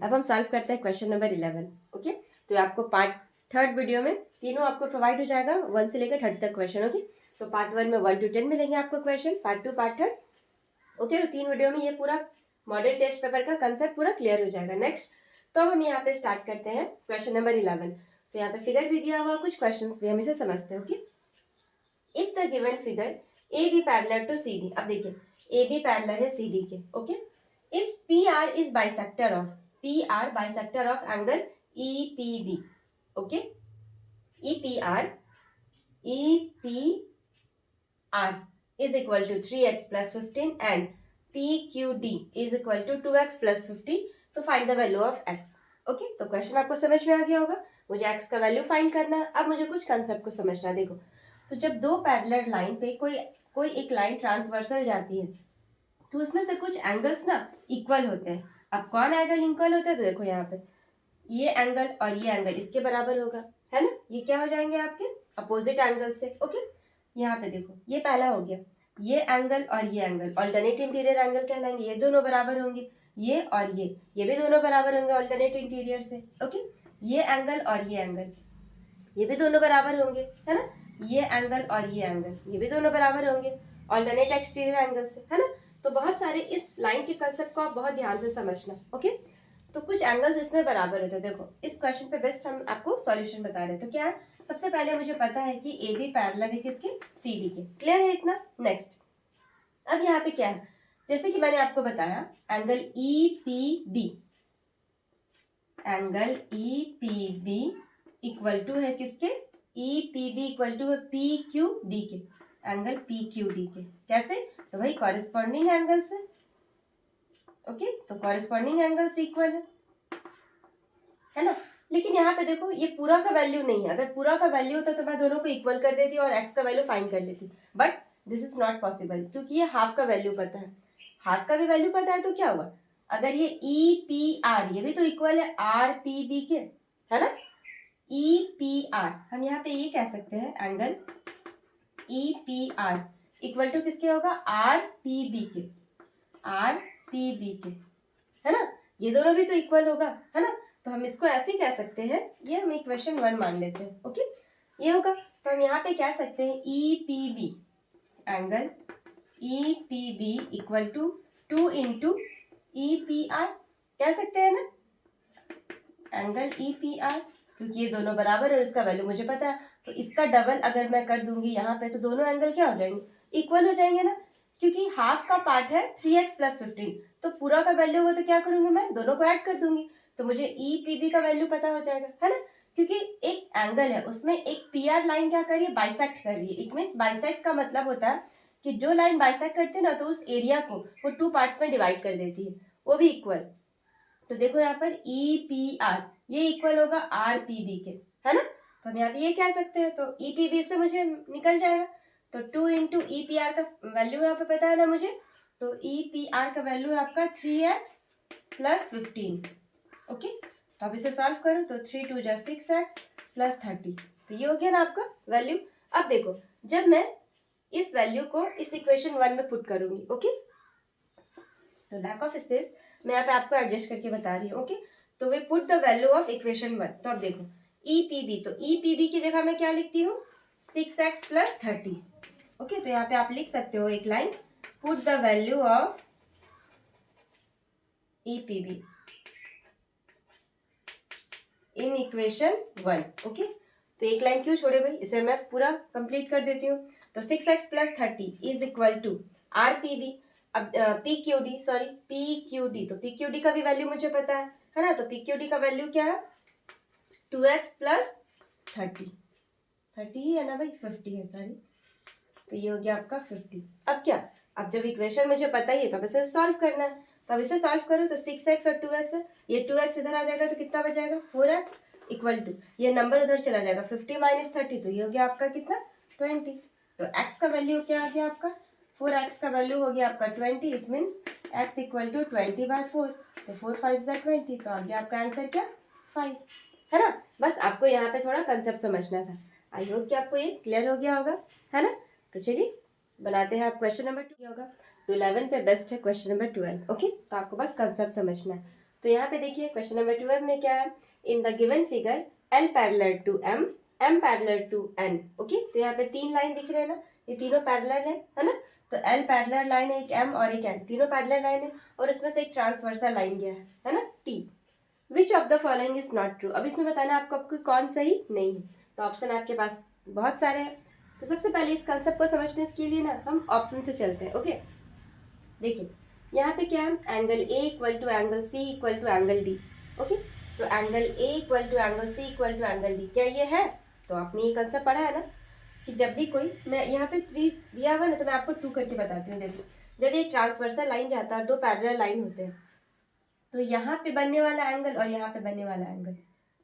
अब हम सॉल्व करते हैं क्वेश्चन नंबर 11। ओके, तो आपको पार्ट थर्ड वीडियो में तीनों आपको प्रोवाइड हो जाएगा 1 से लेकर 30 तक क्वेश्चन। ओके, तो पार्ट 1 में 1 to 10 मिलेंगे आपको question, part 2 part third. Okay, तो 3 वीडियो में ये पूरा मॉडल टेस्ट पेपर का कंसेप्ट पूरा क्लियर हो जाएगा। नेक्स्ट, तो हम यहाँ पे स्टार्ट करते हैं क्वेश्चन नंबर 11। तो यहाँ पे फिगर भी दिया हुआ, कुछ क्वेश्चन भी हम इसे समझते हैं। Okay, if the given figure A B parallel to C D. अब देखिए, ए बी पैरेलल है सी डी के। Okay, if P R is bisector of, P R bisector of angle E P B. Okay, E P R is equal to 3x plus 15 and PQD is equal to 2x plus 50 तो find the value of x। Okay, तो question आपको समझ में आ गया होगा, मुझे x का value find करना है। अब मुझे कुछ कंसेप्ट को समझना। देखो, तो जब दो पैरेलल लाइन पे कोई एक लाइन ट्रांसवर्सल जाती है तो उसमें से कुछ एंगल्स ना इक्वल होते हैं। अब कौन एंगल इक्वल होता है? तो देखो यहाँ पे ये एंगल और ये एंगल इसके बराबर होगा, है ना। ये क्या हो जाएंगे? आपके अपोजिट एंगल से। ओके, यहाँ पे देखो ये पहला हो गया, ये एंगल और ये एंगल ऑल्टरनेट इंटीरियर एंगल कहलाएंगे। ये दोनों बराबर होंगे, ये और ये भी दोनों बराबर होंगे ऑल्टरनेट इंटीरियर से। ओके, ये एंगल और ये एंगल ये भी दोनों बराबर होंगे, है ना। ये एंगल और ये एंगल ये भी दोनों बराबर होंगे ऑल्टरनेट एक्सटीरियर एंगल से, है ना। तो बहुत सारे इस लाइन के कंसेप्ट को आप बहुत ध्यान से समझना। ओके, तो कुछ एंगल्स इसमें बराबर होते हैं। देखो, इस क्वेश्चन पे बेस्ट हम आपको सॉल्यूशन बता रहे हैं। तो क्या है, सबसे पहले मुझे पता है कि ए बी पैरेलल है किसके? सी डी के। क्लियर है इतना? नेक्स्ट, अब यहाँ पे क्या है, जैसे कि मैंने आपको बताया angle E P B, angle E P B equal to है किसके? E P B equal to है पी क्यू डी के, एंगल पी क्यू डी के। कैसे? तो भाई कॉरेस्पॉन्डिंग एंगल से। ओके, तो कॉरेस्पॉन्डिंग एंगल्स इक्वल है ना। लेकिन यहाँ पे देखो, ये पूरा का वैल्यू नहीं है। अगर पूरा का वैल्यू होता तो मैं दोनों को इक्वल कर देती और एक्स का वैल्यू फाइंड कर लेती, but this is not possible क्योंकि ये हाफ का वैल्यू पता है। हाफ का भी वैल्यू पता है तो क्या हुआ, अगर ये ई पी आर ये भी तो इक्वल है आर पी बी के, है ना। ई पी आर हम यहाँ पे ये कह सकते हैं angle E P R equal to किसके होगा? आर पी बी के, आर पी बी के, है ना। ये दोनों भी तो इक्वल होगा, है ना। तो हम इसको ऐसे ही कह सकते हैं, ये हम इक्वेशन 1 मान लेते हैं। ओके, ये होगा। तो हम यहाँ पे कह सकते हैं E P B, angle E P B equal to 2 into E P R कह सकते हैं ना, एंगल ई पी आर, क्योंकि ये दोनों बराबर है और इसका वैल्यू मुझे पता है। तो इसका डबल अगर मैं कर दूंगी यहाँ पे तो दोनों एंगल क्या हो जाएंगे? इक्वल हो जाएंगे ना, क्योंकि हाफ का पार्ट है 3x प्लस 15, तो पूरा का वैल्यू होगा तो क्या करूंगी मैं? दोनों को ऐड कर दूंगी तो मुझे ई पी बी का वैल्यू पता हो जाएगा, है ना। क्योंकि एक एंगल है उसमें एक पी आर लाइन क्या कर रही है? बाइसेक्ट कर रही है। इट मीन्स बाइसेक्ट का मतलब होता है कि जो लाइन बाइसेक्ट करती है ना तो उस एरिया को वो 2 पार्ट्स में डिवाइड कर देती है, वो भी इक्वल। तो देखो यहाँ पर ई पी आर ये इक्वल होगा आर पी बी के, है ना। तो हम यहाँ पे ये कह सकते हैं, तो ई पी बी से मुझे निकल जाएगा। तो 2 इंटू ई पी आर का वैल्यू यहाँ पे पता है ना मुझे, तो ई पी आर का वैल्यू है आपका 3x प्लस 15। ओके, तो अब इसे सॉल्व करो तो 3 2 जा 6x प्लस 30, तो ये हो गया ना आपका वैल्यू। अब देखो, जब मैं इस वैल्यू को इस इक्वेशन 1 में पुट करूंगी, ओके, तो लैक ऑफ स्पेस मैं यहाँ पे आपको एडजस्ट करके बता रही हूँ। ओके, तो we put the value of equation 1। तो अब देखो ई पी बी, तो ई पी बी की जगह मैं क्या लिखती हूँ? 6x plus 30। ओके, तो यहाँ पे आप लिख सकते हो एक line, put the value of E P be in equation 1। Okay, तो एक लाइन क्यों छोड़े भाई, इसे मैं पूरा कंप्लीट कर देती हूँ। तो 6x plus 30 is equal to R P B, अब P Q D, sorry P Q D, तो पी क्यू डी का भी वैल्यू मुझे पता है ना। तो पी क्यू डी का वैल्यू क्या है? 2x प्लस 30 ही है ना भाई, 50 है सॉरी, तो ये हो गया आपका 50। अब क्या, अब जब इक्वेशन मुझे पता ही है तो अब इसे सॉल्व करना है। तो अब इसे सॉल्व करो तो 6x और 2x है, ये 2x इधर आ जाएगा तो कितना बचेगा? 4x इक्वल टू ये नंबर उधर चला जाएगा 50 माइनस 30, तो ये हो गया आपका कितना? 20। तो x का वैल्यू क्या आ गया आपका? 4x का वैल्यू हो गया आपका 20। It means x equal to 20/4, तो 4 5 20, तो आ गया आपका आंसर क्या? 5, है ना। बस आपको यहाँ पे थोड़ा कंसेप्ट समझना था। आई होप कि आपको ये क्लियर हो गया होगा, है ना। तो चलिए बनाते हैं आप क्वेश्चन नंबर 2 होगा। तो 11 पे बेस्ट है क्वेश्चन नंबर 12। ओके, तो आपको बस कंसेप्ट समझना है। तो यहाँ पे देखिए क्वेश्चन नंबर 12 में क्या है, in the given figure L parallel to M, M parallel to N। Okay, तो यहाँ पे 3 लाइन दिख रहे हैं ना, ये तीनों पैरेलल है ना। तो L पैरेलल लाइन है, एक M और एक N, तीनों पैरेलल लाइन है, और इसमें से एक ट्रांसवर्सल लाइन गया है ना, T। Which of the following is not true. अब इसमें बताना आपको आपको कौन सही नहीं है। तो ऑप्शन आपके पास बहुत सारे हैं। तो सबसे पहले इस कंसेप्ट को समझने के लिए ना हम ऑप्शन से चलते हैं। ओके, देखिए यहाँ पे क्या है, angle A equal to angle C equal to angle D. Okay, तो angle A equal to angle C equal to angle D, क्या ये है? तो आपने ये कंसेप्ट पढ़ा है ना कि जब भी कोई, मैं यहाँ पे 3 दिया हुआ ना, तो मैं आपको 2 करके बताती हूँ। देखो, जब एक ट्रांसवर्सल लाइन जाता है, 2 पैरेलल लाइन होते हैं, तो यहाँ पे बनने वाला एंगल और यहाँ पे बनने वाला एंगल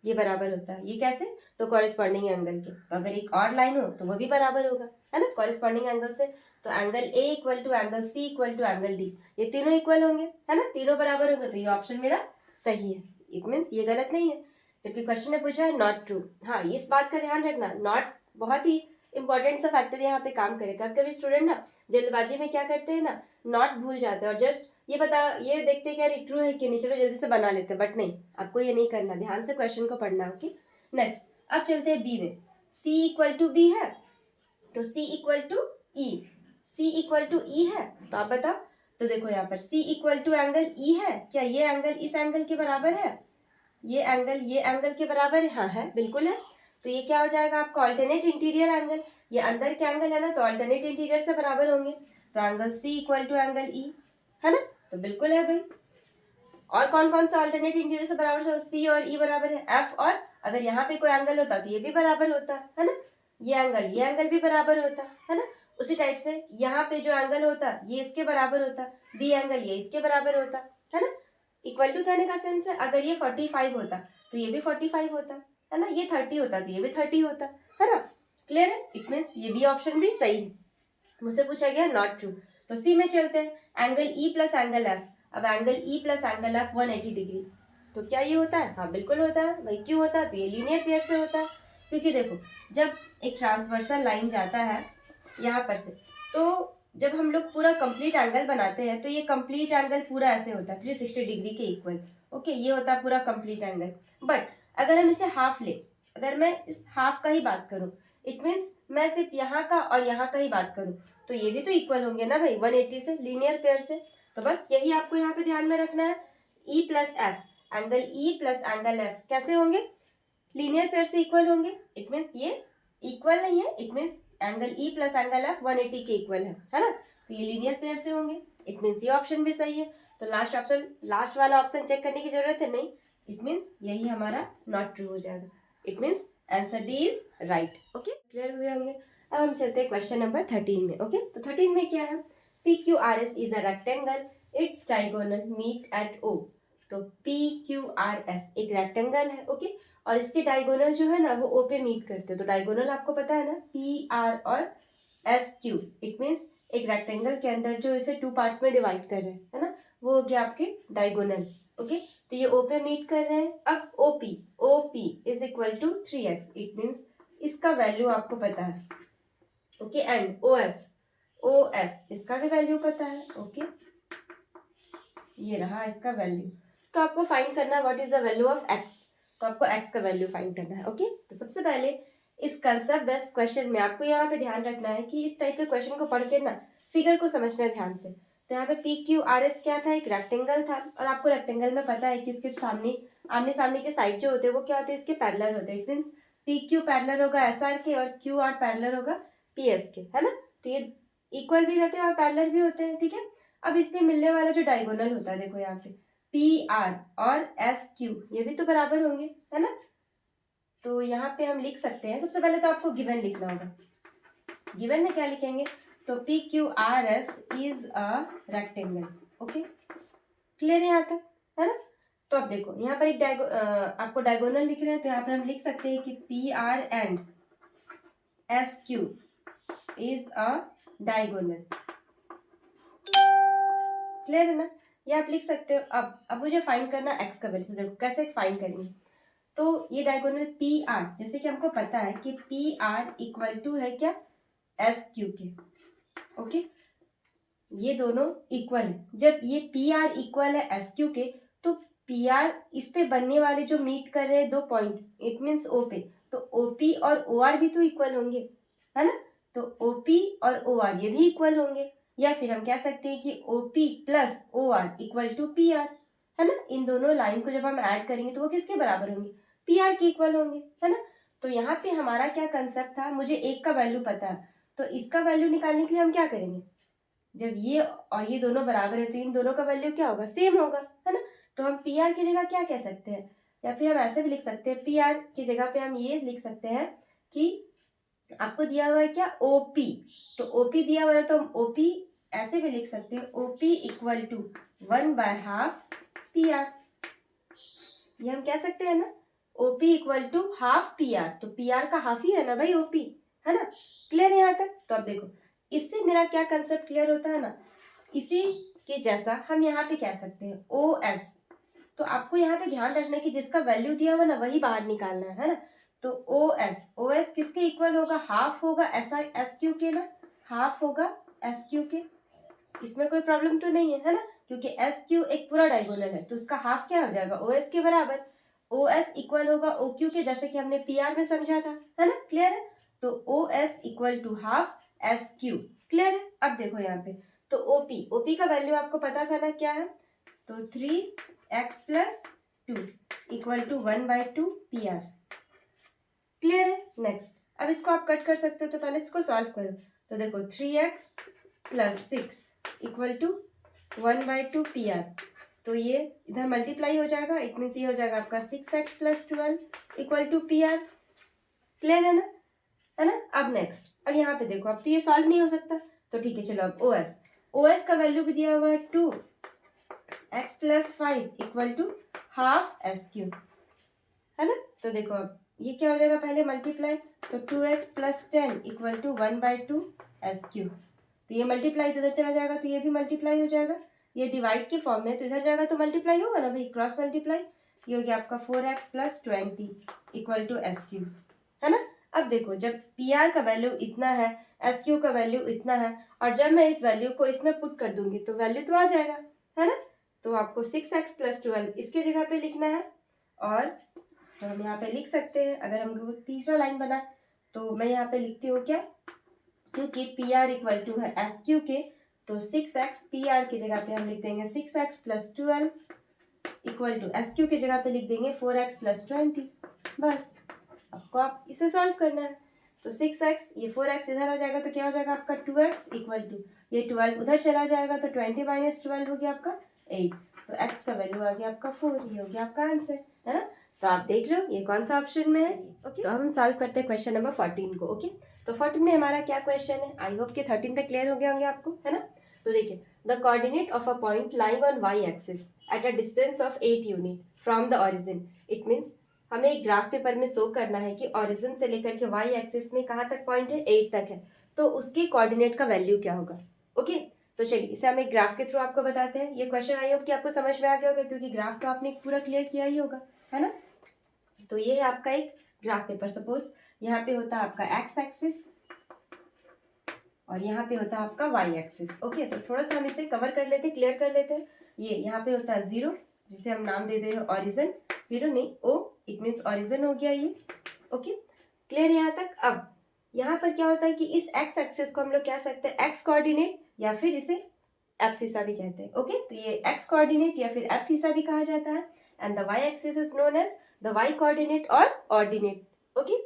ये बराबर होता है। ये कैसे? तो कॉरेस्पॉन्डिंग एंगल के। तो अगर एक और लाइन हो तो वो भी बराबर होगा, है ना, कॉरेस्पॉन्डिंग एंगल से। तो angle A equal to angle C equal to angle D, ये तीनों इक्वल होंगे, है ना, तीनों बराबर होंगे। तो ये ऑप्शन मेरा सही है, इट मीन्स ये गलत नहीं है। जबकि क्वेश्चन ने पूछा है नॉट ट्रू। हाँ, इस बात का ध्यान रखना, नॉट बहुत ही इंपॉर्टेंट सा फैक्टर यहाँ पे काम करेगा। कभी स्टूडेंट ना जल्दबाजी में क्या करते हैं ना, नॉट भूल जाते हैं और जस्ट ये देखते हैं कि यार ट्रू है कि नहीं, चलो जल्दी से बना लेते हैं। बट नहीं, आपको ये नहीं करना, ध्यान से क्वेश्चन को पढ़ना। ओके, नेक्स्ट अब चलते हैं बी में। सी इक्वल टू बी है, तो C equal to E, C equal to E है, तो आप बताओ। तो देखो यहाँ पर C equal to angle E है, क्या ये एंगल इस एंगल के बराबर है? ये एंगल के बराबर है? हाँ है, बिल्कुल है। तो ये क्या हो जाएगा आपका ऑल्टरनेट इंटीरियर एंगल। ये अंदर के एंगल है ना, तो ऑल्टरनेट इंटीरियर से बराबर होंगे। तो angle C equal to angle E, है ना, तो बिल्कुल है भाई। और कौन कौन सा ऑल्टरनेट इंटीरियर से बराबर है? सी और ई बराबर है, एफ, और अगर यहाँ पे कोई एंगल होता तो ये भी बराबर होता, है ना, ये एंगल भी बराबर होता, है ना। उसी टाइप से यहाँ पे जो एंगल होता ये इसके बराबर होता, बी एंगल ये इसके बराबर होता, है ना। इक्वल टू कहने का सेंस है, अगर ये 45 होता तो ये भी 45 होता, है ना, ये 30 होता तो ये भी 30 होता, है ना। क्लियर है? इट मीन्स ये भी ऑप्शन भी सही है। मुझसे पूछा गया नॉट ट्रू। तो सी में चलते हैं, angle E plus angle F. अब angle E plus angle F 180 degree, तो क्या ये होता है? हाँ बिल्कुल होता है भाई। क्यों होता है? तो ये लीनियर पेयर से होता है। क्योंकि देखो, जब एक ट्रांसवर्सल लाइन जाता है यहाँ पर से, तो जब हम लोग पूरा कंप्लीट एंगल बनाते हैं तो ये कंप्लीट एंगल पूरा ऐसे होता है 360 डिग्री के इक्वल। ओके, ये होता है पूरा कंप्लीट एंगल। बट अगर हम इसे हाफ ले, अगर मैं इस हाफ का ही बात करूँ, इट मीन्स मैं सिर्फ यहाँ का और यहाँ का ही बात करूँ, तो ये भी तो इक्वल होंगे ना भाई 180 से, लीनियर पेयर से। तो बस यही आपको यहाँ पे ध्यान में रखना है। E plus F, angle E plus angle F कैसे होंगे? लीनियर पेयर से इक्वल होंगे। इट मीन्स ये इक्वल नहीं है, it means angle E plus angle F 180 के इक्वल है ना, तो ये लीनियर पेयर से होंगे। इट मीन्स ये ऑप्शन भी सही है। तो लास्ट वाला ऑप्शन चेक करने की जरूरत है नहीं, इट मीन्स यही हमारा नॉट ट्रू हो जाएगा। It means answer D is right. Okay, clear हुए होंगे। अब हम चलते हैं क्वेश्चन नंबर 13 में। ओके, तो 13 में क्या है, P Q R S is a rectangle, it's diagonal meet at O. तो पी क्यू आर एस एक रेक्टेंगल है, ओके, और इसके डायगोनल जो है ना वो ओ पे मीट करते हैं। तो डायगोनल आपको पता है ना, पी आर और एस क्यू, इट मीन्स एक रेक्टेंगल के अंदर जो इसे 2 पार्ट्स में डिवाइड कर रहे हैं, है ना, वो हो गया आपके डायगोनल। ओके, तो ये ओ पे मीट कर रहे हैं। अब O P is equal to 3x, it means इसका वैल्यू आपको पता है। ओके, एंड ओ एस इसका भी वैल्यू पता है। ओके, ये रहा इसका वैल्यू। तो आपको फाइंड करना what is the value of x। तो आपको x का वैल्यू फाइंड करना है। ओके, तो सबसे पहले इस कंसेप्ट बेस्ड क्वेश्चन में आपको यहाँ पे ध्यान रखना है कि इस टाइप के क्वेश्चन को पढ़ के ना फिगर को समझना है ध्यान से। तो यहाँ पे पी क्यू आर एस क्या था, एक रेक्टेंगल था, और आपको रेक्टेंगल में पता है कि इसके आमने सामने के साइड जो होते हैं वो क्या होते हैं, इसके पैरेलल होते हैं। It means P Q parallel होगा एस आर के और क्यू आर पैरेलल होगा पी एस के, है ना। तो ये इक्वल भी रहते हैं और पैरेलल भी होते हैं, ठीक है। अब इसमें मिलने वाला जो डायगोनल होता है, देखो यहाँ पे पी आर और एस क्यू ये भी तो बराबर होंगे, है ना। तो यहाँ पे हम लिख सकते हैं, सबसे पहले तो आपको गिवन लिखना होगा। गिवन में क्या लिखेंगे, तो P Q R S is a rectangle. Okay, clear है यहाँ तक, है ना। तो अब देखो यहाँ पर एक आपको डायगोनल लिख रहे हैं, तो यहाँ पर हम लिख सकते हैं कि P R and S Q is a diagonal. Clear है ना, ये आप लिख सकते हो। अब मुझे फाइंड करना एक्स का वैल्यू। तो देखो कैसे फाइंड करेंगे, तो ये डायगोनल पी आर, जैसे कि हमको पता है कि पी आर इक्वल टू है क्या, एस क्यू के। ओके, ये दोनों इक्वल है। जब ये पी आर इक्वल है एस क्यू के, तो पी आर इस पे बनने वाले जो मीट कर रहे हैं दो पॉइंट, इट मीन्स ओ पे, तो ओपी और ओ आर भी तो इक्वल होंगे, है ना। तो ओपी और ओ आर ये भी इक्वल होंगे, या फिर हम कह सकते हैं कि OP plus O R equal to P R, है ना। इन दोनों लाइन को जब हम ऐड करेंगे तो वो किसके बराबर होंगे, पी आर के इक्वल होंगे, है ना। तो यहाँ पे हमारा क्या कंसेप्ट था, मुझे एक का वैल्यू पता है, तो इसका वैल्यू निकालने के लिए हम क्या करेंगे, जब ये और ये दोनों बराबर है तो इन दोनों का वैल्यू क्या होगा, सेम होगा, है ना। तो हम पी आर की जगह क्या कह सकते हैं, या फिर हम ऐसे भी लिख सकते हैं, पी आर की जगह पे हम ये लिख सकते हैं कि आपको दिया हुआ है क्या, ओपी, तो ओपी दिया हुआ है तो हम ओपी ऐसे भी लिख सकते हैं, OP equal to 1/2 P R, ये हम कह सकते हैं ना, OP equal to half P R, तो पी आर का हाफ ही है ना भाई ओपी, है ना। क्लियर है यहाँ तक। तो अब देखो इससे मेरा क्या कंसेप्ट क्लियर होता है ना, इसी के जैसा हम यहाँ पे कह सकते हैं ओ एस, तो आपको यहाँ पे ध्यान रखना है कि जिसका वैल्यू दिया हुआ ना वही बाहर निकालना है ना। तो ओ एस किसके इक्वल होगा, हाफ होगा एस क्यू के ना, हाफ होगा एस क्यू के, इसमें कोई प्रॉब्लम तो नहीं है ना, क्योंकि एस क्यू एक पूरा डायगोनल है तो उसका हाफ क्या हो जाएगा, ओ एस के बराबर, ओ एस इक्वल होगा ओ क्यू के, जैसे कि हमने पी आर में समझा था, है ना। क्लियर है। तो O S equal to half S Q, clear है। अब देखो यहाँ पे, तो ओपी का वैल्यू आपको पता था ना क्या है, तो 3x plus 2 equal to 1/2 P R, clear है। नेक्स्ट, अब इसको आप कट कर सकते हो, तो पहले इसको सॉल्व करो, तो देखो 3x plus 6 equal to 1/2 P R, तो ये इधर मल्टीप्लाई हो जाएगा, इट मीन्स ये हो जाएगा आपका 6x plus 12 equal to P R, clear है ना, है ना। अब नेक्स्ट, अब यहाँ पे देखो, अब तो ये सॉल्व नहीं हो सकता, तो ठीक है चलो, अब ओ एस का वैल्यू भी दिया हुआ है 2x plus 5 equal to half S Q, है ना। तो देखो अब ये क्या हो जाएगा, पहले मल्टीप्लाई, तो 2x plus 10 equal to 1/2 S Q, तो ये मल्टीप्लाई तो इधर चला जाएगा, तो ये भी मल्टीप्लाई हो जाएगा, ये डिवाइड के फॉर्म में तो इधर जाएगा तो मल्टीप्लाई होगा ना भाई, क्रॉस मल्टीप्लाई, ये हो गया आपका 4x plus 20 equal to S Q, है ना। अब देखो जब पी आर का वैल्यू इतना है, एस क्यू का वैल्यू इतना है, और जब मैं इस वैल्यू को इसमें पुट कर दूंगी तो वैल्यू तो आ जाएगा, है ना। तो आपको 6x प्लस 12 इसके जगह पे लिखना है, और तो हम यहाँ पे लिख सकते हैं, अगर हम तीसरा लाइन बना तो मैं यहाँ पे लिखती हूँ क्या, क्योंकि पी आर इक्वल टू है एस क्यू के, तो 6x पी आर की जगह पे हम लिख देंगे 6x plus 12 equal to S Q की जगह पे लिख देंगे 4x प्लस 20, बस आपको आप इसे सॉल्व करना है। तो 6x, ये 4x इधर आ जाएगा तो क्या हो जाएगा आपका 2x इक्वल टू, ये 12 उधर चला जाएगा तो 20 माइनस 12 हो गया आपका 8, तो x का वैल्यू आ गया आपका 4, ये हो गया आपका आंसर, है ना। तो आप देख लो ये कौन सा ऑप्शन में है। ओके, तो अब हम सॉल्व करते हैं क्वेश्चन नंबर 14 को। ओके, तो 14 में हमारा क्या क्वेश्चन है, आई होप कि 13 तक क्लियर हो गए होंगे आपको, है ना। तो देखिए, the coordinate of a point lying on y axis at a distance of 8 unit from the origin, it means हमें एक ग्राफ पेपर में शो करना है कि ओरिजिन से लेकर के y एक्सिस में कहाँ तक पॉइंट है, 8 तक है, तो उसके कोऑर्डिनेट का वैल्यू क्या होगा। ओके, तो चलिए इसे हम एक ग्राफ के थ्रू आपको बताते हैं। ये क्वेश्चन आई होप कि आपको समझ में आ गया होगा, क्योंकि ग्राफ तो आपने पूरा क्लियर किया ही होगा, है ना। तो ये है आपका एक ग्राफ पेपर, सपोज यहाँ पे होता है आपका एक्स एक्सिस और यहाँ पे होता है आपका वाई एक्सिस। ओके, तो थोड़ा सा हम इसे कवर कर लेते, क्लियर कर लेते हैं। ये यहाँ पे होता है 0, जिसे हम नाम दे दें ऑरिजिन, 0 नहीं ओ, इट मीन्स ऑरिजिन हो गया ये। ओके, क्लियर यहाँ तक। अब यहाँ पर क्या होता है कि इस एक्स एक्सिस को हम लोग कह सकते हैं एक्स कोऑर्डिनेट, या फिर इसे एब्सिसा भी कहते हैं। ओके, तो ये एक्स कोऑर्डिनेट या फिर एब्सिसा भी कहा जाता है, and the Y axis is known as the Y coordinate और ऑर्डिनेट। ओके,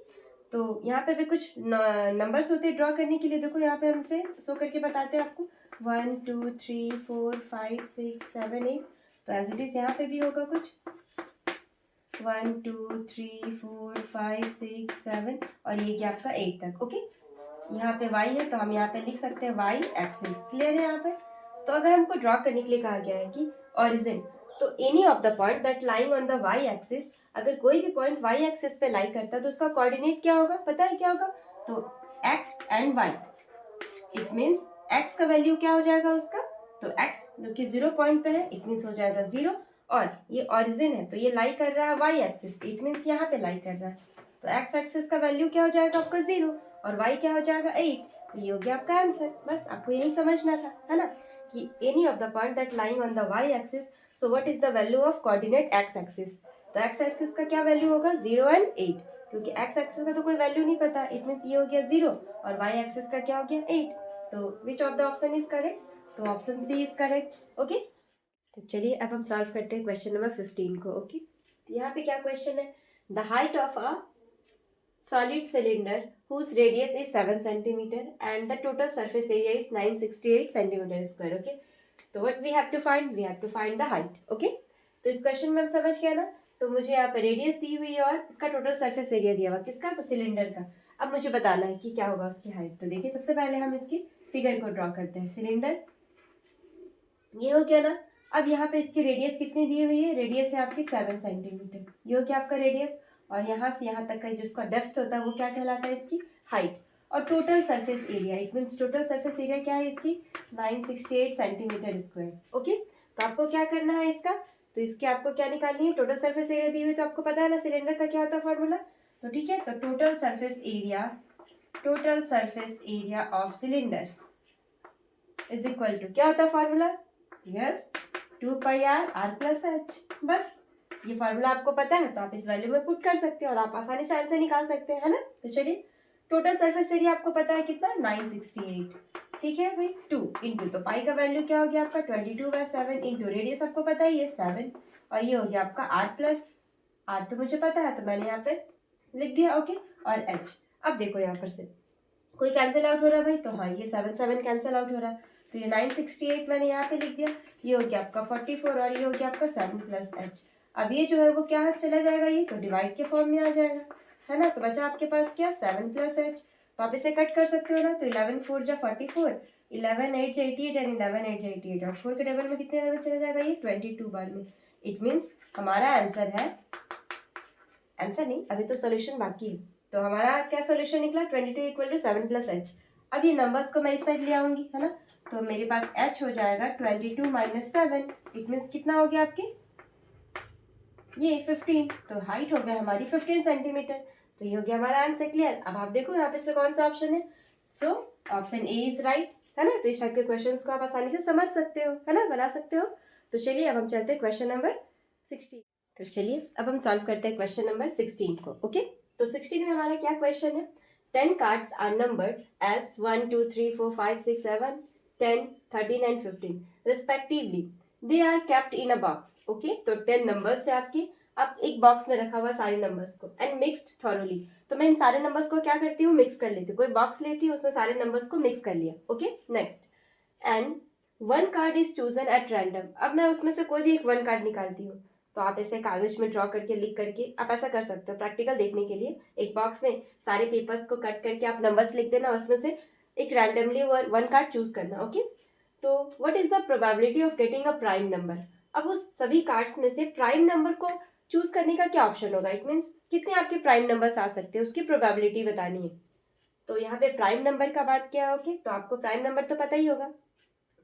तो यहाँ पे भी कुछ नंबर्स होते हैं ड्रॉ करने के लिए, देखो यहाँ पे हमसे शो करके बताते हैं आपको 1 2 3 4 5 6 7 8, तो एज इट इज यहाँ पे भी होगा कुछ 1 2 3 4 5 6 7 और ये क्या आपका 8 तक। ओके, यहाँ पे y है तो हम यहाँ पे लिख सकते हैं y एक्सिस, क्लियर है यहाँ पे। तो अगर हमको ड्रॉ करने के लिए कहा गया है कि ऑरिजिन, तो any of the point that lying on the y axis, अगर कोई भी पॉइंट y एक्सिस पे लाई करता है तो उसका कोऑर्डिनेट क्या होगा, पता है क्या होगा, तो x and y, it means x का वैल्यू क्या हो जाएगा उसका, तो x जो कि 0 पॉइंट पे है इट मीन्स हो जाएगा 0, और ये ऑरिजिन है तो ये लाई कर रहा है y एक्सिस, इट मीन्स यहाँ पे लाई कर रहा है, तो x एक्सिस का वैल्यू क्या हो जाएगा आपका 0 और y क्या हो जाएगा 8, तो ये हो गया आपका आंसर। बस आपको यही समझना था, है ना, कि any of the point that lying on the y axis, so what is the value of coordinate x axis? तो एक्स एक्सिस का क्या वैल्यू होगा? 0 एंड 8, क्योंकि एक्स एक्सिस का तो कोई वैल्यू नहीं पता, इट मीन्स ये हो गया 0 और वाई एक्सिस का क्या हो गया 8। तो which of the option is correct? तो option C is correct. Okay, तो चलिए अब हम सॉल्व करते हैं क्वेश्चन नंबर 15 को। ओके, तो यहाँ पे क्या क्वेश्चन है? The height of a solid cylinder whose radius is 7 centimeter and the total surface area is 968 centimeter square. Okay, तो what we have to find? We have to find the height. Okay, तो इस question में हम समझ गए ना। तो मुझे यहाँ पे रेडियस दी हुई है और इसका टोटल सरफेस एरिया दिया हुआ, किसका? तो सिलेंडर का। अब मुझे बताना है कि क्या होगा उसकी हाइट। तो देखिए सबसे पहले हम इसकी फिगर को ड्रॉ करते हैं। सिलेंडर ये हो गया ना। अब यहाँ पे इसकी रेडियस कितनी दी हुई है? रेडियस है आपकी 7 सेंटीमीटर, ये हो गया आपका रेडियस। और यहाँ से यहाँ तक का जो इसका डेप्थ होता है वो क्या कहलाता है? इसकी हाइट। और total surface area, it means total surface area क्या है इसकी? 968 सेंटीमीटर स्क्वायर। ओके, तो आपको क्या करना है इसका? तो इसके आपको क्या निकालनी है? टोटल सरफेस एरिया दी हुई, तो आपको पता है ना सिलेंडर का क्या होता है फॉर्मूला। तो ठीक है, तो total surface area of cylinder is equal to क्या होता है formula? Yes, 2 pi R plus H. बस ये फार्मूला आपको पता है तो आप इस वैल्यू में पुट कर सकते हैं और आप आसानी से आंसर निकाल सकते हैं, है ना। तो चलिए, टोटल सरफेस एरिया आपको पता है कितना? 968। ठीक है भाई, 2 इंटू, तो पाई का वैल्यू क्या हो गया आपका? 22/7 इंटू रेडियस आपको पता ही है 7, और ये हो गया आपका आर प्लस आर, तो मुझे पता है तो मैंने यहाँ पे लिख दिया। ओके, और एच। अब देखो यहाँ पर से कोई कैंसिल आउट हो रहा है भाई, तो हाँ ये 7 कैंसिल आउट हो रहा है, तो ये 968 मैंने यहाँ पे लिख दिया। ये हो गया आपका 44 और ये हो गया आपका 7 प्लस एच। अब ये जो है वो क्या है? चला जाएगा, ये तो डिवाइड के फॉर्म में आ जाएगा, है ना। तो बचा आपके पास क्या? 7 प्लस एच। तो आप इसे कट कर सकते हो ना। तो 11 4 जा 44, 11 8 जा 88 एंड 11 8 जा 88, और 4 के टेबल में कितने में चला जाएगा? ये 22 बार में। इट मीन्स हमारा आंसर है, आंसर नहीं, अभी तो सोल्यूशन बाकी है। तो हमारा क्या सोल्यूशन निकला? 22 इक्वल टू 7 प्लस एच। अब ये नंबर्स को मैं इस साइड ले आऊंगी, है ना। तो मेरे पास एच हो जाएगा 22 माइनस 7, इट मीन्स कितना हो गया आपके? ये 15। तो हाइट हो गया हमारी 15 सेंटीमीटर। तो ये हो गया हमारा आंसर। क्लियर? अब आप देखो यहाँ पे से कौन सा ऑप्शन है। So option A is right, है ना। तो इस टाइप के क्वेश्चंस को आप आसानी से समझ सकते हो, है ना, बना सकते हो। तो चलिए अब हम चलते हैं क्वेश्चन नंबर 16। तो चलिए अब हम सॉल्व करते हैं क्वेश्चन नंबर 16 को। ओके, तो 16 में हमारा क्या क्वेश्चन है? 10 cards are numbered as 1 2 3 4 5 6 7 10 13 and 15 respectively. They are kept in a box. Okay, तो 10 नंबर्स है आपके, अब एक बॉक्स में रखा हुआ सारे नंबर्स को, एंड मिक्स्ड थॉरोली। तो मैं इन सारे नंबर्स को क्या करती हूँ? मिक्स कर लेती हूँ। कोई बॉक्स लेती हूँ, उसमें सारे नंबर्स को मिक्स कर लिया। Okay, next, and 1 card is chosen at random. अब मैं उसमें से कोई भी एक 1 कार्ड निकालती हूँ। तो आप ऐसे कागज में ड्रॉ करके, लिख करके आप ऐसा कर सकते हो प्रैक्टिकल देखने के लिए। एक बॉक्स में सारे पेपर्स को कट करके आप नंबर्स लिख देना, उसमें से एक रैंडमली 1 कार्ड चूज करना। ओके, तो what is the probability of getting a prime number? अब उस सभी कार्ड्स में से प्राइम नंबर को चूज करने का क्या ऑप्शन होगा? इट मीन्स कितने आपके प्राइम नंबर्स आ सकते हैं, उसकी प्रोबेबिलिटी बतानी है। तो यहाँ पे प्राइम नंबर का बात क्या है? ओके, तो आपको प्राइम नंबर तो पता ही होगा।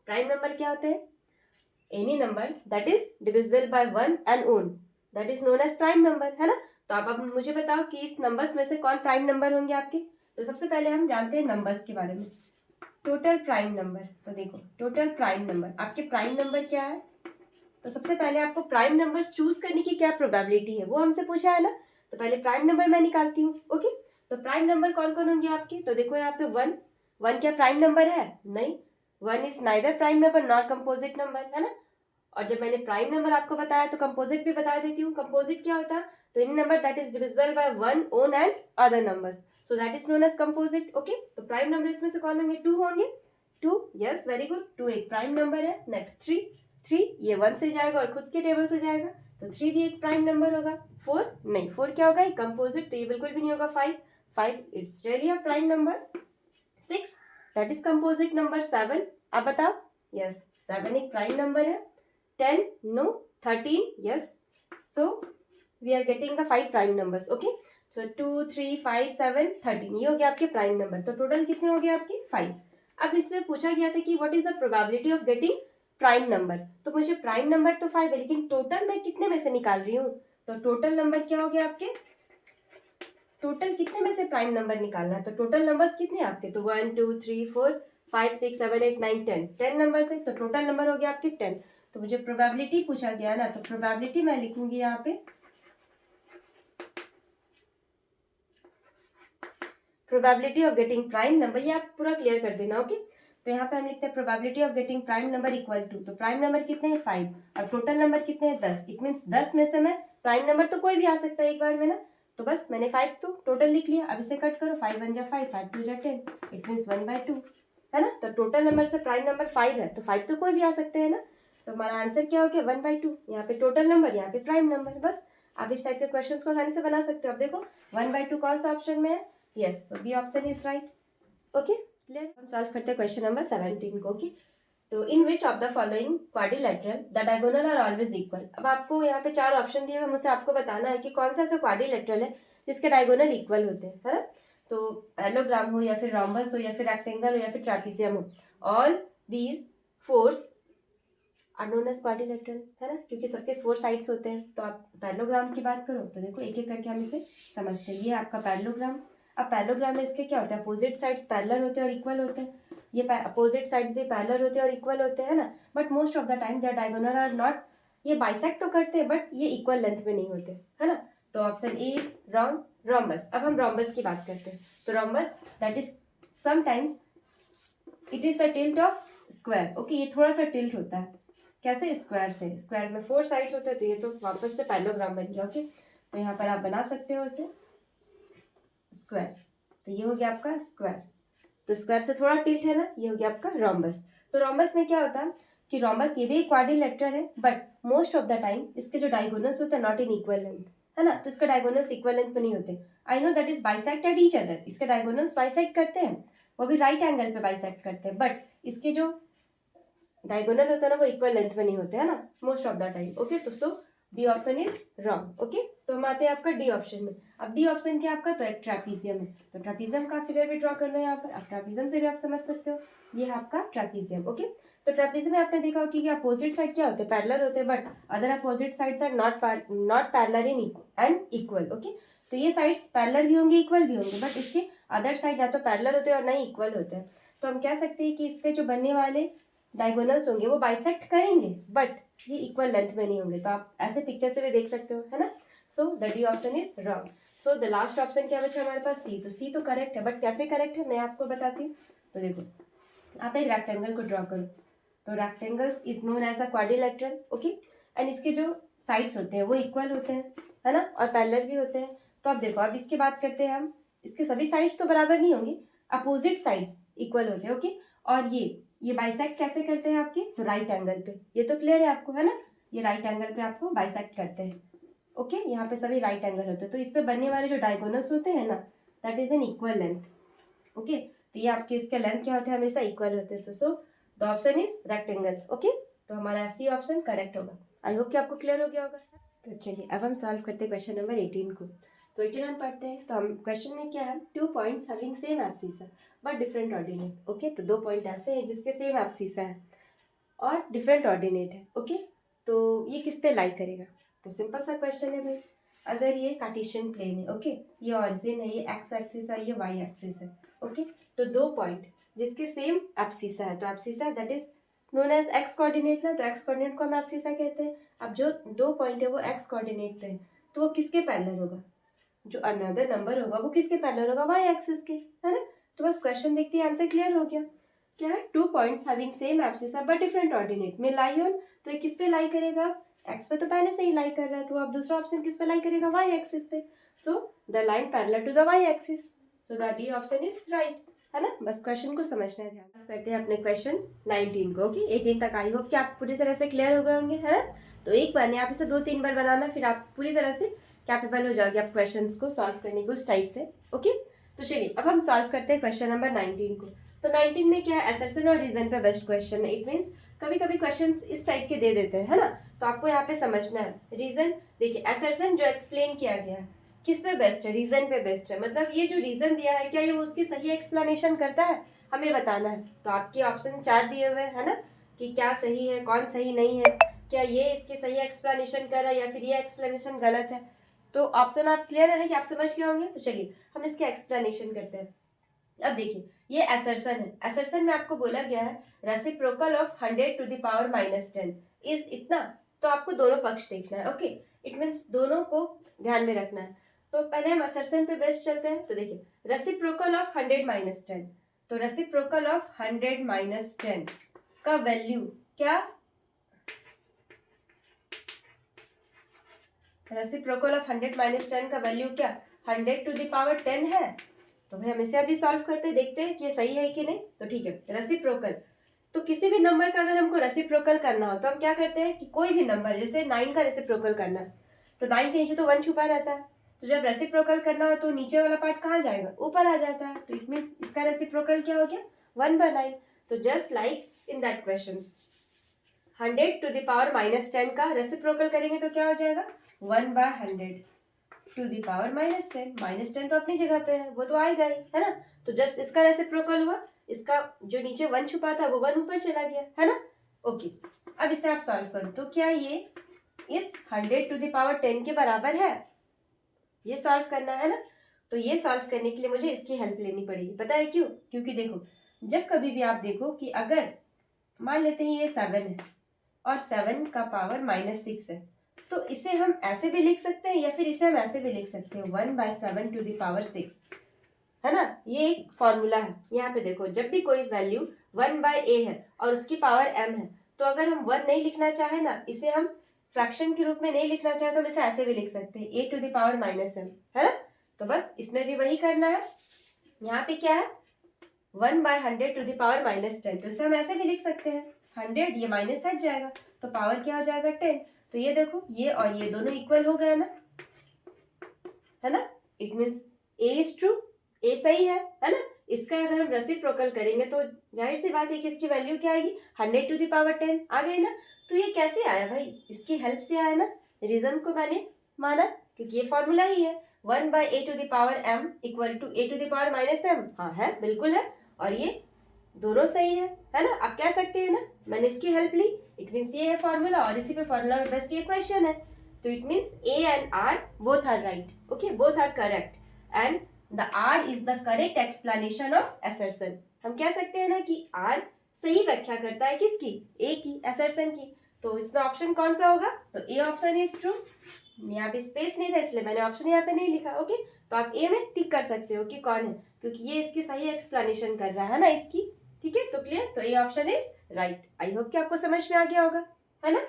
प्राइम नंबर क्या होता है? Any number that is divisible by 1 and own, that is known as prime number, है ना। तो आप अब मुझे बताओ कि इस नंबर्स में से कौन प्राइम नंबर होंगे आपके। तो सबसे पहले हम जानते हैं नंबर्स के बारे में। टोटल प्राइम नंबर, तो देखो टोटल प्राइम नंबर, आपके प्राइम नंबर क्या है? तो सबसे पहले आपको प्राइम नंबर्स चूज करने की क्या प्रोबेबिलिटी है वो हमसे पूछा है ना। तो पहले प्राइम नंबर मैं निकालती हूँ। ओके, तो प्राइम नंबर कौन कौन होंगे आपके? तो देखो यहाँ पे 1 क्या प्राइम नंबर है? नहीं, 1 is neither prime number nor composite number, है ना। और जब मैंने प्राइम नंबर आपको बताया तो कंपोजिट भी बता देती हूँ। कंपोजिट क्या होता है? तो any number that is divisible by 1 own and other numbers, so that is known as composite. Okay, तो प्राइम नंबर इसमें से कौन होंगे? 2 होंगे। 2, यस, वेरी गुड, 2 एक प्राइम नंबर है। नेक्स्ट 3 ये 1 से जाएगा और खुद के टेबल से जाएगा, तो 3 भी एक प्राइम नंबर होगा। 4 नहीं, 4 क्या होगा? एक कंपोजिट, तो ये बिल्कुल भी नहीं होगा। 5 it's really a prime number. 6 that is composite number. 7 आप बताओ, यस 7 एक प्राइम नंबर है। 10 no, 13 yes, so we are getting the 5 prime numbers. Okay, so 2 3 5 7 13 ये हो गया आपके प्राइम नंबर। तो टोटल कितने हो गए आपके? 5। अब इसमें पूछा गया था कि what is the probability of getting prime number. तो मुझे प्राइम नंबर तो 5 है, लेकिन टोटल मैं कितने में से निकाल रही हूँ? तो टोटल नंबर क्या हो गया आपके? टोटल कितने में से प्राइम नंबर निकालना है? तो टोटल नंबर्स कितने हैं आपके? तो 1 2 3 4 5 6 7 8 9 10 नंबर्स है, तो टोटल नंबर हो गया आपके 10। तो मुझे प्रोबेबिलिटी पूछा गया ना, तो प्रोबेबिलिटी मैं लिखूंगी यहाँ पे probability of getting prime number, ये आप पूरा क्लियर कर देना। ओके, तो यहाँ पे हम लिखते हैं probability of getting prime number equal to, तो प्राइम नंबर कितने हैं 5 और टोटल नंबर कितने हैं 10। इट मीन्स 10 में से मैं प्राइम नंबर तो कोई भी आ सकता है एक बार में ना, तो बस मैंने 5 तो टोटल लिख लिया। अब इसे कट करो, 5 1 जा 5, 5 2 जा 10, इट मीन्स 1/2 है ना। तो टोटल नंबर से प्राइम नंबर 5 है, तो 5 तो कोई भी आ सकते हैं ना, तो हमारा आंसर क्या हो गया 1/2। यहाँ पे टोटल नंबर, यहाँ पे प्राइम नंबर। बस आप इस टाइप के क्वेश्चंस को आसानी से बना सकते हो। अब देखो 1/2 कौन सा ऑप्शन में है, यस, तो B option is right. Okay clear. हम सॉल्व करते हैं क्वेश्चन नंबर 17 को। ओके, तो in which of the following quadrilateral the diagonal are always equal. अब आपको यहाँ पे 4 ऑप्शन दिए हुए, मुझसे आपको बताना है कि कौन सा ऐसा क्वाड्रिलेटरल है जिसके डायगोनल इक्वल होते हैं, है ना। तो पैरेललोग्राम हो या फिर रोम्बस हो या फिर रेक्टेंगल हो या फिर ट्रेपेजियम हो, all these fours are known as quadrilateral, है ना, क्योंकि सबके 4 साइड्स होते हैं। तो आप पैरेललोग्राम की बात करो तो देखो एक एक करके हम इसे समझते हैं। ये आपका पैरेललोग्राम। अब पैरेललोग्राम में इसके क्या होता है, अपोजिट साइड्स पैरेलल होते हैं और इक्वल होते हैं। ये अपोजिट साइड्स भी पैरेलल होते हैं और इक्वल होते हैं ना, but most of the time their diagonal are not, ये बाइसेक्ट तो करते हैं बट ये इक्वल लेंथ में नहीं होते, है ना। तो option A is wrong, rhombus. अब हम रोम्बस की बात करते हैं। तो rhombus that is sometimes it is the tilt of square. Okay, ये थोड़ा सा टिल्ट होता है, कैसे, स्क्वायर से। स्क्वायर में 4 साइड्स होते हैं, तो ये तो वापस से पैरेललोग्राम बन गया। ओके, तो यहाँ पर आप बना सकते हो इसे स्क्वायर, तो ये हो गया आपका स्क्वायर। तो स्क्वायर से थोड़ा टिल्ट है ना, ये हो गया आपका रोम्बस। तो रोम्बस में क्या होता है कि रोम्बस ये भी एक क्वाड्रिलेटरल है, but most of the time इसके जो डायगोनल्स होते हैं नॉट इन इक्वल लेंथ, है ना। तो इसके डायगोनल्स इक्वल लेंथ में नहीं होते। I know that is bisect at each other, इसके डायगोनल्स बाइसेक्ट करते हैं, वो भी राइट एंगल पे बाइसेक्ट करते हैं, बट इसके जो डायगोनल होता है ना वो इक्वल लेंथ में नहीं होते, है ना, most of the time. Okay, तो so D option is wrong. Okay, तो हम आते हैं आपका डी ऑप्शन में। अब डी ऑप्शन क्या आपका, तो एक ट्रेपीजियम है, तो ट्रेपीजियम का फिगर भी ड्रॉ कर लो यहाँ पर। अब ट्रेपीजियम से भी आप समझ सकते हो, ये है आपका ट्रेपीजियम। ओके, तो ट्रेपीजियम में आपने देखा कि अपोजिट साइड क्या होते हैं, पैरेलल होते हैं, but other opposite sides are not parallel in and equal. Okay, तो ये साइड्स पैरेलल भी होंगे इक्वल भी होंगे, बट इसके अदर साइड या तो पैरेलल होते हैं और नहीं इक्वल होते हैं। तो हम कह सकते हैं कि इस पे जो बनने वाले डायगोनल्स होंगे वो बाइसेक्ट करेंगे, बट ये इक्वल लेंथ में नहीं होंगे। तो आप ऐसे पिक्चर से भी देख सकते हो, है ना। सो the D option is wrong. So the last option क्या बचा हमारे पास, सी। तो सी तो करेक्ट है, बट कैसे करेक्ट है मैं आपको बताती हूँ। तो देखो आप एक रेक्टेंगल को ड्रॉ करो, तो rectangles is known as a quadrilateral. Okay, and इसके जो साइड्स होते हैं वो इक्वल होते हैं, है ना, और पैरेलल भी होते हैं। तो अब देखो, अब इसकी बात करते हैं हम, इसके सभी साइड्स तो बराबर नहीं होंगे, अपोजिट साइड्स इक्वल होते हैं। ओके, और ये बाइसेक्ट कैसे करते हैं आपके, तो राइट एंगल पे। ये तो क्लियर है आपको, है ना, ये राइट एंगल पे आपको बाइसेक्ट करते हैं। ओके, यहाँ पे सभी राइट एंगल होते हैं, तो इस पे बनने वाले जो डायगोनल्स होते हैं ना that is an equal length. Okay, तो ये आपके इसके लेंथ क्या होते हैं, हमेशा इक्वल होते हैं। तो so the option is rectangle. Okay, तो हमारा सी ऑप्शन करेक्ट होगा। आई होप कि आपको क्लियर हो गया होगा। तो चलिए अब हम सॉल्व करते हैं क्वेश्चन नंबर 18 को। तो 18 हम पढ़ते हैं। तो हम क्वेश्चन में क्या है, 2 points having same abscess but different ordinate. Okay, तो 2 पॉइंट ऐसे हैं जिसके सेम एब्सिस है और डिफरेंट ऑर्डिनेट है। ओके, तो ये किस पे लाई करेगा, तो सिंपल सा क्वेश्चन है भाई। अगर ये कार्टेशियन प्लेन है, ओके, ये ऑरिजिन है, ये एक्स एक्सिस है, ये वाई एक्सिस है। ओके, तो 2 पॉइंट जिसके सेम एब्सिस है, तो एब्सिस है that is known as X coordinate ना, तो एक्स कोऑर्डिनेट को हम एब्सिसा कहते हैं। अब जो 2 पॉइंट है वो एक्स कोऑर्डिनेट पे है, तो वो किसके पैरेलल होगा, जो अनदर नंबर होगा वो किसके पैरेलल होगा, वाई एक्सिस के, है ना। तो बस क्वेश्चन देखते हैं, आंसर क्लियर हो गया। क्या है, 2 points having same abscess but different ordinate में लाई ऑन, तो ये किस पे लाई करेगा, एक्स पे तो पहले से ही लाई कर रहा है, तो अब दूसरा ऑप्शन किस पे लाई करेगा, वाई एक्सिस पे। So the line parallel to the Y axis, so the D option is right, है ना। बस क्वेश्चन को समझना है। ध्यान करते हैं अपने क्वेश्चन 19 को। ओके, 18 तक आई होप कि आप पूरी तरह से क्लियर हो गए होंगे, है ना। तो एक बार नहीं, आप इसे 2-3 बार बनाना, फिर आप पूरी तरह से कैपेबल हो जाओगे आप क्वेश्चंस को सॉल्व करने को उस टाइप से। ओके, तो चलिए अब हम सॉल्व करते हैं क्वेश्चन नंबर 19 को। तो 19 में क्या है, असर्शन और रीजन पे बेस्ट क्वेश्चन है। इट मीन्स कभी कभी क्वेश्चंस इस टाइप के दे देते हैं, है ना, तो आपको यहाँ पे समझना है। रीजन देखिए, असर्शन जो एक्सप्लेन किया गया है किस पे बेस्ट है, रीजन पे बेस्ट है, मतलब ये जो रीजन दिया है क्या ये वो उसकी सही एक्सप्लेनेशन करता है, हमें बताना है। तो आपके ऑप्शन 4 दिए हुए है ना, कि क्या सही है कौन सही नहीं है, क्या ये इसकी सही एक्सप्लेनेशन कर रहा है या फिर ये एक्सप्लेनेशन गलत है। तो ऑप्शन आप क्लियर है ना, कि आप समझ गए होंगे। तो चलिए हम इसके एक्सप्लेनेशन करते हैं। अब देखिए ये असर्शन है। असर्शन में आपको बोला गया है reciprocal of 100 to the power -10 is इतना, तो आपको दोनों पक्ष देखना है। ओके, इट मीन्स दोनों को ध्यान में रखना है। तो पहले हम असर्शन पे बेस्ट चलते हैं। तो देखिए रेसिप्रोकल ऑफ 100 - 10, तो रेसिप्रोकल ऑफ 100 - 10 का वैल्यू क्या, रेसिप्रोकल ऑफ 100 - 10 का वैल्यू क्या 100 टू द पावर 10 है। तो भाई हम इसे अभी सॉल्व करते देखते हैं कि ये सही है कि नहीं। तो ठीक है, रेसिप्रोकल, तो किसी भी नंबर का अगर हमको रेसिप्रोकल करना हो तो हम क्या करते हैं कि कोई भी नंबर, जैसे 9 का रेसिप्रोकल करना है तो 9 के नीचे तो 1 छुपा रहता है, तो जब रेसिप्रोकल करना हो तो नीचे वाला पार्ट कहाँ जाएगा, ऊपर आ जाता है। तो इट मीन्स इसका रेसिप्रोकल क्या हो गया 1/9। तो just like in that question 100 to the power -10 का रेसिप्रोकल करेंगे तो क्या हो जाएगा 1/100 टू दी पावर -10। -10 तो अपनी जगह पे है, वो तो आएगा ही, है ना। तो जस्ट इसका रेसिप्रोकल हुआ, इसका जो नीचे 1 छुपा था वो 1 ऊपर चला गया, है ना। ओके, अब इसे आप सॉल्व करो तो क्या ये इस 100 टू दी पावर 10 के बराबर है, ये सॉल्व करना है ना। तो ये सॉल्व करने के लिए मुझे इसकी हेल्प लेनी पड़ेगी। पता है क्यों? क्योंकि देखो जब कभी भी आप देखो कि अगर मान लेते हैं ये 7 है और 7 का पावर -6 है, तो इसे हम ऐसे भी लिख सकते हैं या फिर इसे हम ऐसे भी लिख सकते हैं 1/7 टू द पावर 6, है ना। ये एक फॉर्मूला है। यहाँ पे देखो जब भी कोई वैल्यू 1/a है और उसकी पावर m है, तो अगर हम 1 नहीं लिखना चाहे ना, इसे हम फ्रैक्शन के रूप में नहीं लिखना चाहे तो हम इसे ऐसे भी लिख सकते हैं a to the power -m, है ना। तो बस इसमें भी वही करना है। यहाँ पे क्या है 1/100 टू द पावर -10, तो इसे हम ऐसे भी लिख सकते हैं 100, ये माइनस हट जाएगा तो पावर क्या हो जाएगा 10। तो ये देखो ये और ये दोनों इक्वल हो गए ना, है ना। It means A is true, A सही है ना। इसका अगर हम रेसिप्रोकल करेंगे तो जाहिर सी बात है कि इसकी वैल्यू क्या आएगी 100 टू द पावर 10 आ गई ना। तो ये कैसे आया भाई, इसकी हेल्प से आया ना, रीजन को मैंने माना क्योंकि ये फॉर्मूला ही है 1/a to the power m equal to a to the power -m। हाँ है, बिल्कुल है, और ये दोनों सही है ना। आप कह सकते हैं ना मैंने इसकी हेल्प ली, इट मीन्स ये है फॉर्मूला और इसी पे फॉर्मूला में बेस्ट ये क्वेश्चन है। तो it means A and R both are right, okay, both are correct and the R is the correct explanation of assertion. हम कह सकते हैं ना कि आर सही व्याख्या करता है किसकी, ए की, असर्शन की। तो इसमें ऑप्शन कौन सा होगा, तो ए ऑप्शन इज ट्रू। यहाँ पे स्पेस नहीं था इसलिए मैंने ऑप्शन यहाँ पे नहीं लिखा, ओके। तो आप ए में टिक कर सकते हो कि कौन है, क्योंकि ये इसकी सही एक्सप्लेनेशन कर रहा है ना इसकी, ठीक है। तो क्लियर, तो ये option is right. I hope कि आपको समझ में आ गया होगा, है ना।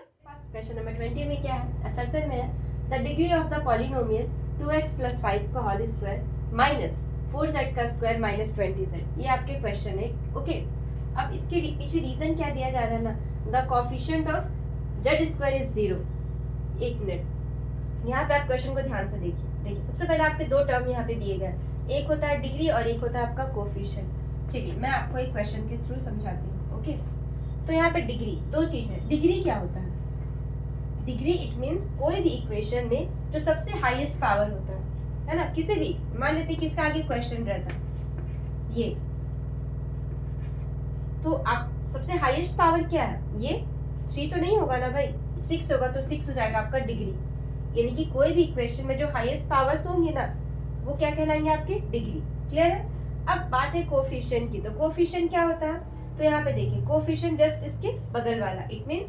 क्वेश्चन नंबर 20 में क्या है, असर्शन में है the degree of the polynomial 2x + 5 का होल स्क्वायर -4z का स्क्वायर -20z। ये आपके क्वेश्चन है, ओके। अब इसके पीछे रीजन क्या दिया जा रहा है ना, the coefficient of z² is 0। एक मिनट, यहाँ पे आप क्वेश्चन को ध्यान से देखिए सबसे पहले आपके दो टर्म यहाँ पे दिए गए, एक होता है डिग्री और एक होता है आपका कोएफिशिएंट। चलिए मैं आपको एक क्वेश्चन के थ्रू समझाती हूँ, ओके। तो यहाँ पे डिग्री, दो चीज है। डिग्री क्या होता है, डिग्री इट मीन्स कोई भी इक्वेशन में जो सबसे हाईएस्ट पावर होता है ना। किसी भी, मान लेते हैं किसका आगे क्वेश्चन रहता है ये, तो आप सबसे हाईएस्ट पावर क्या है, ये 3 तो नहीं होगा ना भाई, 6 होगा, तो 6 हो जाएगा आपका डिग्री। यानी कि कोई भी इक्वेशन में जो हाईएस्ट पावर्स होंगे ना, वो क्या कहलाएंगे आपके डिग्री। क्लियर है। अब बात है कोएफिशिएंट की, तो कोएफिशिएंट क्या होता है, तो यहाँ पे देखिए कोएफिशिएंट जस्ट इसके बगल वाला, इट मींस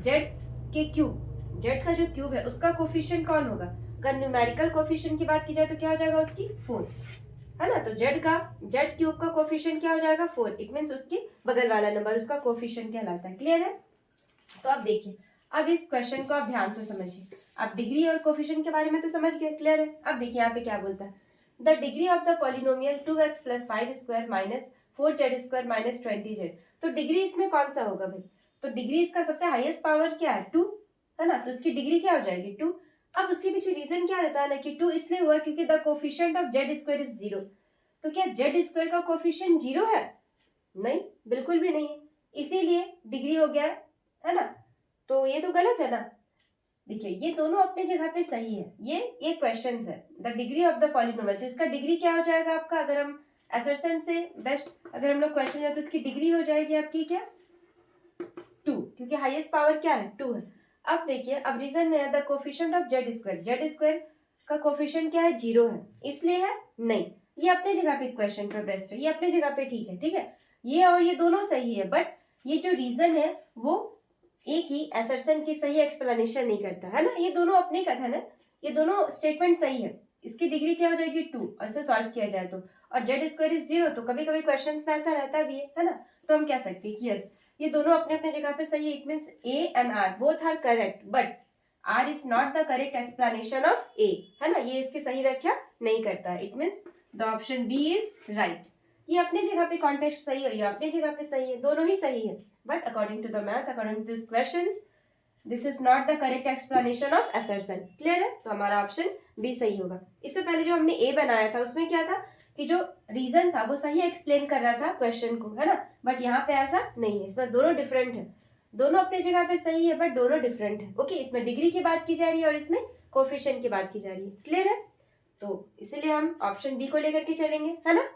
z के क्यूब, z का जो क्यूब है उसका कोएफिशिएंट कौन होगा। अगर न्यूमेरिकल कोएफिशिएंट की बात की जाए तो क्या हो जाएगा उसकी 4, है ना। तो z क्यूब का कोएफिशिएंट क्या हो जाएगा 4, इट मींस उसके बगल वाला नंबर उसका कोएफिशिएंट कहलाता है। क्लियर है। तो आप देखिए, अब इस क्वेश्चन को आप ध्यान से समझिए। आप डिग्री और कोएफिशिएंट के बारे में तो समझ गए, क्लियर है। अब देखिए यहाँ पे क्या बोलता है, the degree of the polynomial 2x + 5² - 4z² - 20z। तो डिग्री इसमें कौन सा होगा भाई, तो डिग्री इसका सबसे हाईएस्ट पावर क्या है 2, है ना। तो इसकी डिग्री क्या हो जाएगी 2। अब उसके पीछे रीजन क्या देता है ना कि 2 इसलिए हुआ क्योंकि the coefficient of z² is 0। तो क्या z² का कोएफिशिएंट 0 है, नहीं, बिल्कुल भी नहीं, इसीलिए डिग्री हो गया, है ना। तो ये तो गलत है ना। देखिए ये दोनों अपनी जगह पे सही है, ये क्वेश्चंस है the degree of the polynomial, तो इसका डिग्री क्या हो जाएगा आपका, अगर हम असर्शन से बेस्ट अगर हम लोग क्वेश्चन है तो इसकी डिग्री हो जाएगी आपकी क्या 2, क्योंकि हाईएस्ट पावर क्या है 2 है। अब देखिए, अब रीजन में है द कोएफिशिएंट ऑफ z² का कोएफिशिएंट क्या है 0 है, इसलिए है नहीं। ये अपने जगह पे क्वेश्चन पे बेस्ट है, ये अपने जगह पे ठीक है, ठीक है, ये और ये दोनों सही है, बट ये जो रीजन है वो ए की असर्शन की सही एक्सप्लेनेशन नहीं करता है ना। ये दोनों अपने कथन है, ये दोनों स्टेटमेंट सही है, इसकी डिग्री क्या हो जाएगी 2 और इसे सॉल्व किया जाए तो, और जेड स्क्वायर इज 0, तो कभी कभी क्वेश्चन में ऐसा रहता भी है ना। तो हम कह सकते हैं कि यस ये दोनों अपने अपने जगह पे सही है। It means A and R both are correct, but R is not the correct explanation of A, है ना, ये इसकी सही व्याख्या नहीं करता है। It means the option B is right. ये अपनी जगह पे कॉन्टेक्स्ट सही है, ये अपनी जगह पे सही है, दोनों ही सही है, but according to the maths, according to this questions, this is not the correct explanation of assertion. Clear है, तो हमारा ऑप्शन बी सही होगा। इससे पहले जो हमने ए बनाया था उसमें क्या था कि जो रीजन था वो सही एक्सप्लेन कर रहा था क्वेश्चन को, है ना, बट यहाँ पे ऐसा नहीं है, इसमें दोनों डिफरेंट है, दोनों अपनी जगह पे सही है बट दोनों डिफरेंट है। ओके, इसमें डिग्री की बात की जा रही है और इसमें कोफिशिएंट की बात की जा रही है। क्लियर है, तो इसीलिए हम ऑप्शन बी को लेकर के चलेंगे, है ना।